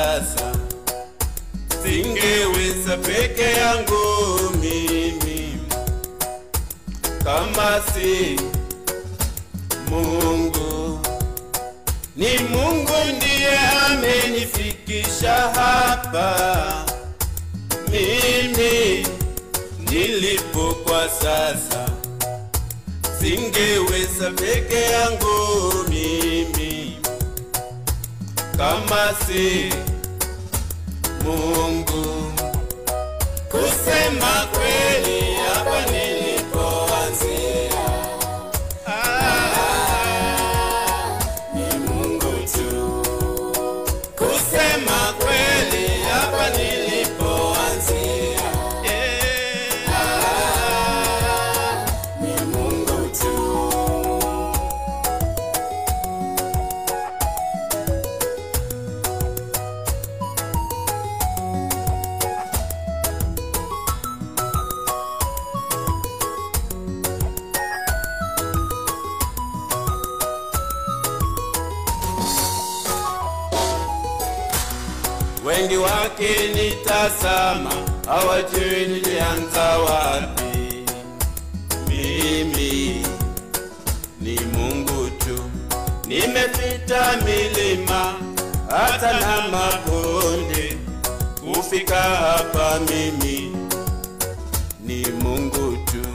sasa, singeweza peke yangu mimi kama si Mungu. Ni Mungu ndiye amenifikisha hapa mimi nilipo kwa sasa, singeweza peke yangu mimi kama si Mungu. Kusema kweli hapa nilipoanzia ni Mungu tu. Kusema kweli hapa nilipoanzia ni Mungu tu. Wengi wakinitazama hawajui nilianza wapi. Mimi ni Mungu tu. Nimepita milima hata na mabonde kufika hapa mimi ni Mungu tu.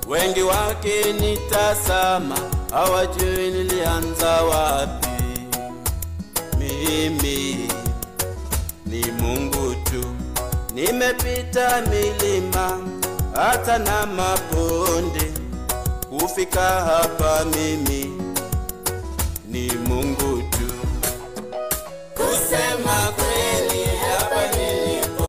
Wengi wakinitazama hawajui nilianza wapi. Mimi ni Mungu tu. Nimepita milima hata na mabonde kufika hapa mimi ni Mungu tu. Kusema